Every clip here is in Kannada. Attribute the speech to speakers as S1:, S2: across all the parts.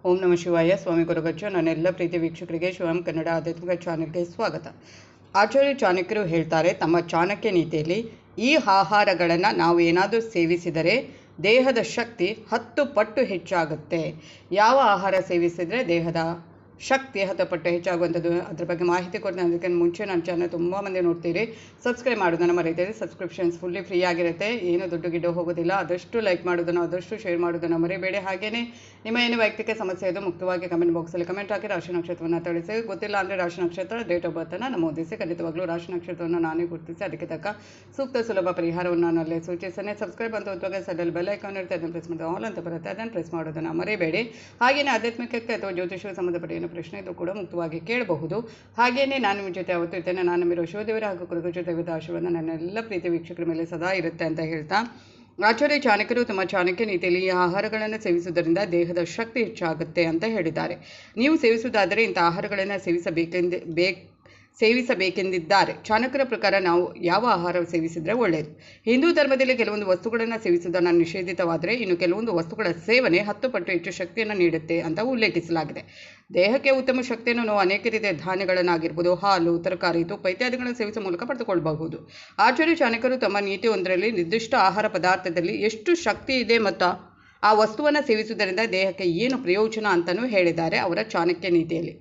S1: ಓಂ ನಮಃ ಶಿವಾಯ. ಸ್ವಾಮಿ ಗುರುಗಚ್ಚು. ನನ್ನೆಲ್ಲ ಪ್ರೀತಿ ವೀಕ್ಷಕರಿಗೆ ಶಿವಂ ಕನ್ನಡ ಆಧ್ಯಾತ್ಮಿಕ ಚಾನೆಲ್ಗೆ ಸ್ವಾಗತ. ಆಚಾರ್ಯ ಚಾಣಕ್ಯರು ಹೇಳ್ತಾರೆ ತಮ್ಮ ಚಾಣಕ್ಯ ನೀತಿಯಲ್ಲಿ, ಈ ಆಹಾರಗಳನ್ನು ನಾವು ಏನಾದರೂ ಸೇವಿಸಿದರೆ ದೇಹದ ಶಕ್ತಿ 10 ಪಟ್ಟು ಹೆಚ್ಚಾಗುತ್ತೆ. ಯಾವ ಆಹಾರ ಸೇವಿಸಿದರೆ ದೇಹದ ಶಕ್ತಿ 10 ಪಟ್ಟು ಹೆಚ್ಚಾಗುವಂಥದ್ದು, ಅದ್ರ ಬಗ್ಗೆ ಮಾಹಿತಿ ಕೊಡ್ತೀನಿ. ಅದಕ್ಕೆ ಮುಂಚೆ ನನ್ನ ಚಾನಲ್ ತುಂಬ ಮಂದಿ ನೋಡ್ತೀರಿ, ಸಬ್ಸ್ಕ್ರೈಬ್ ಮಾಡೋದನ್ನು ಮರೀತೀರಿ. ಸಬ್ಸ್ಕ್ರಿಪ್ಷನ್ಸ್ ಫುಲ್ಲಿ ಫ್ರೀ ಆಗಿರುತ್ತೆ, ಏನು ದುಡ್ಡು ಗಿಡ್ಡು ಹೋಗೋದಿಲ್ಲ. ಆದಷ್ಟು ಲೈಕ್ ಮಾಡೋದನ್ನು, ಆದಷ್ಟು ಶೇರ್ ಮಾಡೋದನ್ನು ಮರಿಬೇಡಿ. ಹಾಗೆಯೇ ನಿಮ್ಮ ಏನು ವೈಯಕ್ತಿಕ ಸಮಸ್ಯೆ ಇದು ಮುಕ್ತವಾಗಿ ಕಮೆಂಟ್ ಬಾಕ್ಸಲ್ಲಿ ಕಮೆಂಟ್ ಹಾಕಿ ರಾಶಿ ನಕ್ಷತ್ರವನ್ನು ತಿಳಿಸಿ. ಗೊತ್ತಿಲ್ಲ ಅಂದರೆ ರಾಶಿ ನಕ್ಷತ್ರ, ಡೇಟ್ ಆಫ್ ಬರ್ತನ್ನು ನಮೂದಿಸಿ. ಖಂಡಿತವಾಗ್ಲೂ ರಾಶಿ ನಕ್ಷತ್ರವನ್ನು ನಾನೇ ಗುರುತಿಸಿ ಅದಕ್ಕೆ ತಕ್ಕ ಸೂಕ್ತ ಸುಲಭ ಪರಿಹಾರವನ್ನು ನಾನು ಅಲ್ಲೇ ಸೂಚಿಸ್ತೇನೆ. ಸಬ್ಸ್ಕ್ರೈಬ್ ಅಂತ ಹೋಗುವಾಗ ಸೈಡಲ್ಲಿ ಬೆಲ್ ಐಕಾನ್ ಇರುತ್ತೆ, ಅದನ್ನು ಪ್ರೆಸ್ ಮಾಡಿದ್ರೆ ಆಲ್ ಅಂತ ಬರುತ್ತೆ, ಅದನ್ನು ಪ್ರೆಸ್ ಮಾಡೋದನ್ನು ಮರಿಬೇಡಿ. ಹಾಗೆಯೇ ಆಧ್ಯಾತ್ಮಿಕಕ್ಕೆ ಅಥವಾ ಜ್ಯೋತಿಷಕ್ಕೆ ಸಂಬಂಧಪಟ್ಟ ಏನು ಪ್ರಶ್ನೆ ಇದು ಕೂಡ ಮುಕ್ತವಾಗಿ ಕೇಳಬಹುದು. ಹಾಗೆಯೇ ನಾನು ನಿಮ್ಮ ಜೊತೆ ಯಾವತ್ತೂ ಇರ್ತೇನೆ. ನಾನು ನಮ್ಮಿರೋ ಶಿವದೇವರ ಹಾಗೂ ಕುರುಗ ಜೊತೆ ಆಶೀರ್ವಾದ ನನ್ನೆಲ್ಲ ಪ್ರೀತಿ ವೀಕ್ಷಕರ ಮೇಲೆ ಸದಾ ಇರುತ್ತೆ ಅಂತ ಹೇಳ್ತಾ, ಆಚಾರ್ಯ ಚಾಣಕ್ಯರು ತಮ್ಮ ಚಾಣಕ್ಯ ನೀತಿಯಲ್ಲಿ ಈ ಆಹಾರಗಳನ್ನು ಸೇವಿಸುವುದರಿಂದ ದೇಹದ ಶಕ್ತಿ ಹೆಚ್ಚಾಗುತ್ತೆ ಅಂತ ಹೇಳಿದ್ದಾರೆ. ನೀವು ಸೇವಿಸುವುದಾದರೆ ಇಂಥ ಆಹಾರಗಳನ್ನು ಸೇವಿಸಬೇಕೆಂದಿದ್ದಾರೆ. ಚಾಣಕ್ಯರ ಪ್ರಕಾರ ನಾವು ಯಾವ ಆಹಾರ ಸೇವಿಸಿದರೆ ಒಳ್ಳೆಯದು? ಹಿಂದೂ ಧರ್ಮದಲ್ಲಿ ಕೆಲವೊಂದು ವಸ್ತುಗಳನ್ನು ಸೇವಿಸುವುದನ್ನು ನಿಷೇಧಿತವಾದರೆ, ಇನ್ನು ಕೆಲವೊಂದು ವಸ್ತುಗಳ ಸೇವನೆ 10 ಪಟ್ಟು ಹೆಚ್ಚು ಶಕ್ತಿಯನ್ನು ನೀಡುತ್ತೆ ಅಂತ ಉಲ್ಲೇಖಿಸಲಾಗಿದೆ. ದೇಹಕ್ಕೆ ಉತ್ತಮ ಶಕ್ತಿಯನ್ನು ನಾವು ಅನೇಕ ರೀತಿಯ ಧಾನ್ಯಗಳನ್ನಾಗಿರ್ಬೋದು, ಹಾಲು, ತರಕಾರಿ, ತುಪ್ಪ ಇತ್ಯಾದಿಗಳನ್ನು ಸೇವಿಸುವ ಮೂಲಕ ಪಡೆದುಕೊಳ್ಳಬಹುದು. ಆಚಾರ್ಯ ಚಾಣಕ್ಯರು ತಮ್ಮ ನೀತಿಯೊಂದರಲ್ಲಿ ನಿರ್ದಿಷ್ಟ ಆಹಾರ ಪದಾರ್ಥದಲ್ಲಿ ಎಷ್ಟು ಶಕ್ತಿ ಇದೆ ಮತ್ತು ಆ ವಸ್ತುವನ್ನು ಸೇವಿಸುವುದರಿಂದ ದೇಹಕ್ಕೆ ಏನು ಪ್ರಯೋಜನ ಅಂತಲೂ ಹೇಳಿದ್ದಾರೆ ಅವರ ಚಾಣಕ್ಯ ನೀತಿಯಲ್ಲಿ.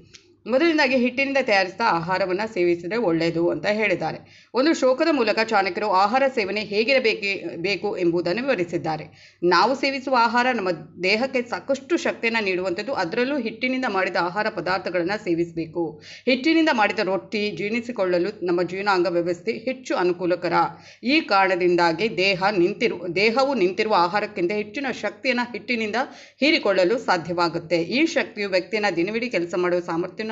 S1: ಮೊದಲನೇದಾಗಿ, ಹಿಟ್ಟಿನಿಂದ ತಯಾರಿಸಿದ ಆಹಾರವನ್ನು ಸೇವಿಸಿದರೆ ಒಳ್ಳೆಯದು ಅಂತ ಹೇಳಿದ್ದಾರೆ. ಒಂದು ಶ್ಲೋಕದ ಮೂಲಕ ಚಾಣಕ್ಯರು ಆಹಾರ ಸೇವನೆ ಹೇಗಿರಬೇಕು ಎಂಬುದನ್ನು ವಿವರಿಸಿದ್ದಾರೆ. ನಾವು ಸೇವಿಸುವ ಆಹಾರ ನಮ್ಮ ದೇಹಕ್ಕೆ ಸಾಕಷ್ಟು ಶಕ್ತಿಯನ್ನು ನೀಡುವಂಥದ್ದು. ಅದರಲ್ಲೂ ಹಿಟ್ಟಿನಿಂದ ಮಾಡಿದ ಆಹಾರ ಪದಾರ್ಥಗಳನ್ನು ಸೇವಿಸಬೇಕು. ಹಿಟ್ಟಿನಿಂದ ಮಾಡಿದ ರೊಟ್ಟಿ ಜೀರ್ಣಿಸಿಕೊಳ್ಳಲು ನಮ್ಮ ಜೀರ್ಣಾಂಗ ವ್ಯವಸ್ಥೆ ಹೆಚ್ಚು ಅನುಕೂಲಕರ. ಈ ಕಾರಣದಿಂದಾಗಿ ದೇಹವು ನಿಂತಿರುವ ಆಹಾರಕ್ಕಿಂತ ಹೆಚ್ಚಿನ ಶಕ್ತಿಯನ್ನು ಹಿಟ್ಟಿನಿಂದ ಹೀರಿಕೊಳ್ಳಲು ಸಾಧ್ಯವಾಗುತ್ತೆ. ಈ ಶಕ್ತಿಯು ವ್ಯಕ್ತಿಯನ್ನು ದಿನವಿಡೀ ಕೆಲಸ ಮಾಡುವ ಸಾಮರ್ಥ್ಯ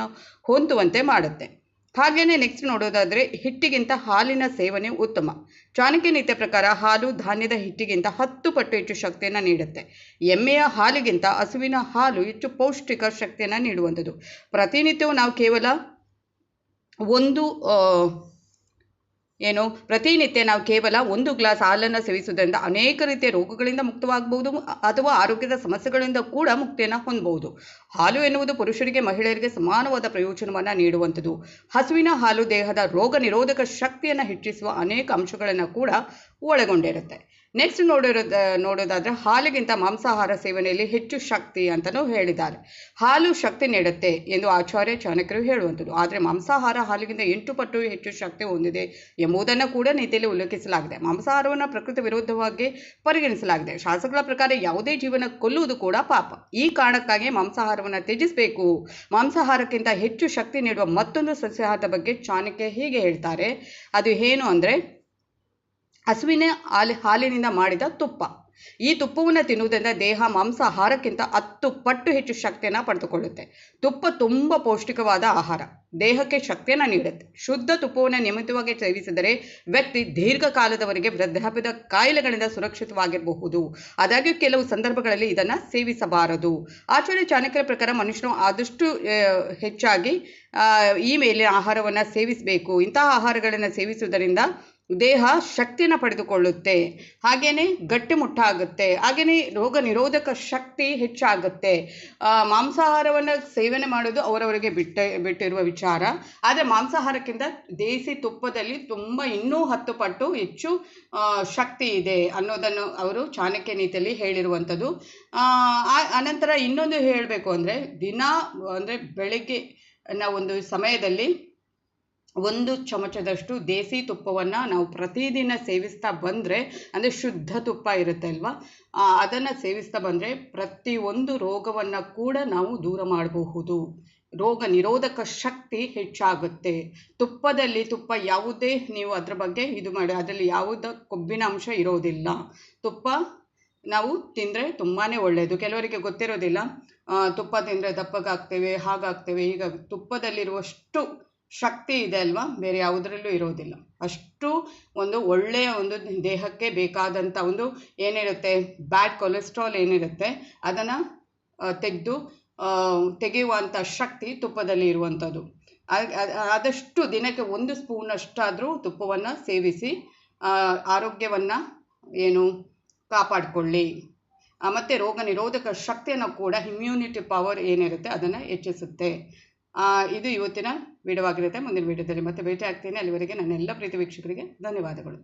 S1: ಹೊಂದುವಂತೆ ಮಾಡುತ್ತೆ. ಹಾಗೆಯೇ ನೆಕ್ಸ್ಟ್ ನೋಡೋದಾದರೆ, ಹಿಟ್ಟಿಗಿಂತ ಹಾಲಿನ ಸೇವನೆ ಉತ್ತಮ. ಚಾಣಕ್ಯ ನೀತಿಯ ಪ್ರಕಾರ ಹಾಲು ಧಾನ್ಯದ ಹಿಟ್ಟಿಗಿಂತ 10 ಪಟ್ಟು ಹೆಚ್ಚು ಶಕ್ತಿಯನ್ನು ನೀಡುತ್ತೆ. ಎಮ್ಮೆಯ ಹಾಲಿಗಿಂತ ಹಸುವಿನ ಹಾಲು ಹೆಚ್ಚು ಪೌಷ್ಟಿಕ ಶಕ್ತಿಯನ್ನು ನೀಡುವಂಥದ್ದು. ಪ್ರತಿನಿತ್ಯವೂ ನಾವು ಕೇವಲ ಒಂದು ಗ್ಲಾಸ್ ಹಾಲನ್ನು ಸೇವಿಸುವುದರಿಂದ ಅನೇಕ ರೀತಿಯ ರೋಗಗಳಿಂದ ಮುಕ್ತವಾಗಬಹುದು ಅಥವಾ ಆರೋಗ್ಯದ ಸಮಸ್ಯೆಗಳಿಂದ ಕೂಡ ಮುಕ್ತಿಯನ್ನು ಹೊಂದಬಹುದು. ಹಾಲು ಎನ್ನುವುದು ಪುರುಷರಿಗೆ ಮಹಿಳೆಯರಿಗೆ ಸಮಾನವಾದ ಪ್ರಯೋಜನವನ್ನು ನೀಡುವಂಥದ್ದು. ಹಸುವಿನ ಹಾಲು ದೇಹದ ರೋಗ ನಿರೋಧಕ ಶಕ್ತಿಯನ್ನು ಹೆಚ್ಚಿಸುವ ಅನೇಕ ಅಂಶಗಳನ್ನು ಕೂಡ ಒಳಗೊಂಡಿರುತ್ತೆ. ನೆಕ್ಸ್ಟ್ ನೋಡೋದಾದರೆ, ಹಾಲಿಗಿಂತ ಮಾಂಸಾಹಾರ ಸೇವನೆಯಲ್ಲಿ ಹೆಚ್ಚು ಶಕ್ತಿ ಅಂತಲೂ ಹೇಳಿದ್ದಾರೆ. ಹಾಲು ಶಕ್ತಿ ನೀಡುತ್ತೆ ಎಂದು ಆಚಾರ್ಯ ಚಾಣಕ್ಯರು ಹೇಳುವಂಥದ್ದು. ಆದರೆ ಮಾಂಸಾಹಾರ ಹಾಲಿಗಿಂತ 8 ಪಟ್ಟು ಹೆಚ್ಚು ಶಕ್ತಿ ಹೊಂದಿದೆ ಎಂಬುದನ್ನು ಕೂಡ ನೀತಿಯಲ್ಲಿ ಉಲ್ಲೇಖಿಸಲಾಗಿದೆ. ಮಾಂಸಾಹಾರವನ್ನು ಪ್ರಕೃತಿ ವಿರುದ್ಧವಾಗಿ ಪರಿಗಣಿಸಲಾಗಿದೆ. ಶಾಸ್ತ್ರಗಳ ಪ್ರಕಾರ ಯಾವುದೇ ಜೀವನ ಕೊಲ್ಲುವುದು ಕೂಡ ಪಾಪ. ಈ ಕಾರಣಕ್ಕಾಗಿ ಮಾಂಸಾಹಾರವನ್ನು ತ್ಯಜಿಸಬೇಕು. ಮಾಂಸಾಹಾರಕ್ಕಿಂತ ಹೆಚ್ಚು ಶಕ್ತಿ ನೀಡುವ ಮತ್ತೊಂದು ಸಸ್ಯಾಹಾರದ ಬಗ್ಗೆ ಚಾಣಕ್ಯ ಹೀಗೆ ಹೇಳ್ತಾರೆ. ಅದು ಏನು ಅಂದರೆ, ಹಸುವಿನ ಹಾಲಿನಿಂದ ಮಾಡಿದ ತುಪ್ಪ. ಈ ತುಪ್ಪವನ್ನು ತಿನ್ನುವುದರಿಂದ ದೇಹ ಮಾಂಸಾಹಾರಕ್ಕಿಂತ 10 ಪಟ್ಟು ಹೆಚ್ಚು ಶಕ್ತಿಯನ್ನು ಪಡೆದುಕೊಳ್ಳುತ್ತೆ. ತುಪ್ಪ ತುಂಬ ಪೌಷ್ಟಿಕವಾದ ಆಹಾರ, ದೇಹಕ್ಕೆ ಶಕ್ತಿಯನ್ನು ನೀಡುತ್ತೆ. ಶುದ್ಧ ತುಪ್ಪವನ್ನು ನಿಯಮಿತವಾಗಿ ಸೇವಿಸಿದರೆ ವ್ಯಕ್ತಿ ದೀರ್ಘಕಾಲದವರೆಗೆ ವೃದ್ಧಾಪ್ಯದ ಕಾಯಿಲೆಗಳಿಂದ ಸುರಕ್ಷಿತವಾಗಿರಬಹುದು. ಆದಾಗ್ಯೂ ಕೆಲವು ಸಂದರ್ಭಗಳಲ್ಲಿ ಇದನ್ನು ಸೇವಿಸಬಾರದು. ಆಚಾರ್ಯ ಚಾಣಕ್ಯರ ಪ್ರಕಾರ ಮನುಷ್ಯನು ಆದಷ್ಟು ಹೆಚ್ಚಾಗಿ ಈ ಮೇಲಿನ ಆಹಾರವನ್ನು ಸೇವಿಸಬೇಕು. ಇಂತಹ ಆಹಾರಗಳನ್ನು ಸೇವಿಸುವುದರಿಂದ ದೇಹ ಶಕ್ತಿಯನ್ನು ಪಡೆದುಕೊಳ್ಳುತ್ತೆ, ಹಾಗೆಯೇ ಗಟ್ಟಿಮುಟ್ಟಾಗುತ್ತೆ, ಹಾಗೆಯೇ ರೋಗ ನಿರೋಧಕ ಶಕ್ತಿ ಹೆಚ್ಚಾಗುತ್ತೆ. ಮಾಂಸಾಹಾರವನ್ನು ಸೇವನೆ ಮಾಡೋದು ಅವರವರಿಗೆ ಬಿಟ್ಟಿರುವ ವಿಚಾರ. ಆದರೆ ಮಾಂಸಾಹಾರಕ್ಕಿಂತ ದೇಸಿ ತುಪ್ಪದಲ್ಲಿ ಇನ್ನೂ 10 ಪಟ್ಟು ಹೆಚ್ಚು ಶಕ್ತಿ ಇದೆ ಅನ್ನೋದನ್ನು ಅವರು ಚಾಣಕ್ಯ ನೀತಿಯಲ್ಲಿ ಹೇಳಿರುವಂಥದ್ದು. ಅನಂತರ ಇನ್ನೊಂದು ಹೇಳಬೇಕು ಅಂದರೆ, ಬೆಳಗ್ಗೆ ಒಂದು ಸಮಯದಲ್ಲಿ 1 ಚಮಚದಷ್ಟು ದೇಸಿ ತುಪ್ಪವನ್ನು ನಾವು ಪ್ರತಿದಿನ ಸೇವಿಸ್ತಾ ಬಂದರೆ, ಅಂದರೆ ಶುದ್ಧ ತುಪ್ಪ ಇರುತ್ತೆ ಅಲ್ವಾ, ಅದನ್ನು ಸೇವಿಸ್ತಾ ಬಂದರೆ ಪ್ರತಿಯೊಂದು ರೋಗವನ್ನು ಕೂಡ ನಾವು ದೂರ ಮಾಡಬಹುದು. ರೋಗ ನಿರೋಧಕ ಶಕ್ತಿ ಹೆಚ್ಚಾಗುತ್ತೆ. ತುಪ್ಪ ಯಾವುದೇ ನೀವು ಅದರ ಬಗ್ಗೆ ಅದರಲ್ಲಿ ಯಾವುದೇ ಕೊಬ್ಬಿನ ಅಂಶ ಇರೋದಿಲ್ಲ. ತುಪ್ಪ ನಾವು ತಿಂದರೆ ತುಂಬಾ ಒಳ್ಳೆಯದು. ಕೆಲವರಿಗೆ ಗೊತ್ತಿರೋದಿಲ್ಲ, ತುಪ್ಪ ತಿಂದರೆ ದಪ್ಪಗಾಗ್ತೇವೆ, ಹಾಗಾಗ್ತೇವೆ. ಈಗ ತುಪ್ಪದಲ್ಲಿರುವಷ್ಟು ಶಕ್ತಿ ಇದೆ ಅಲ್ವಾ, ಬೇರೆ ಯಾವುದರಲ್ಲೂ ಇರೋದಿಲ್ಲ. ಅಷ್ಟು ಒಳ್ಳೆಯ ದೇಹಕ್ಕೆ ಬೇಕಾದಂಥ ಏನಿರುತ್ತೆ, ಬ್ಯಾಡ್ ಕೊಲೆಸ್ಟ್ರಾಲ್ ಏನಿರುತ್ತೆ ಅದನ್ನು ತೆಗೆಯುವಂಥ ಶಕ್ತಿ ತುಪ್ಪದಲ್ಲಿ ಇರುವಂಥದ್ದು. ಆದಷ್ಟು ದಿನಕ್ಕೆ 1 ಸ್ಪೂನಷ್ಟಾದರೂ ತುಪ್ಪವನ್ನು ಸೇವಿಸಿ ಆರೋಗ್ಯವನ್ನು ಕಾಪಾಡಿಕೊಳ್ಳಿ. ಮತ್ತು ರೋಗ ನಿರೋಧಕ ಶಕ್ತಿಯನ್ನು ಕೂಡ ಇಮ್ಯುನಿಟಿ ಪವರ್ ಏನಿರುತ್ತೆ ಅದನ್ನು ಹೆಚ್ಚಿಸುತ್ತೆ. ಇದು ಇವತ್ತಿನ ವಿಡಿಯೋ ಆಗಿರುತ್ತೆ. ಮುಂದಿನ ವಿಡಿಯೋದಲ್ಲಿ ಮತ್ತೆ ಭೇಟಿ ಆಗ್ತೀನಿ. ಅಲ್ಲಿವರೆಗೆ ನನ್ನ ಎಲ್ಲ ಪ್ರೀತಿ ವೀಕ್ಷಕರಿಗೆ ಧನ್ಯವಾದಗಳು.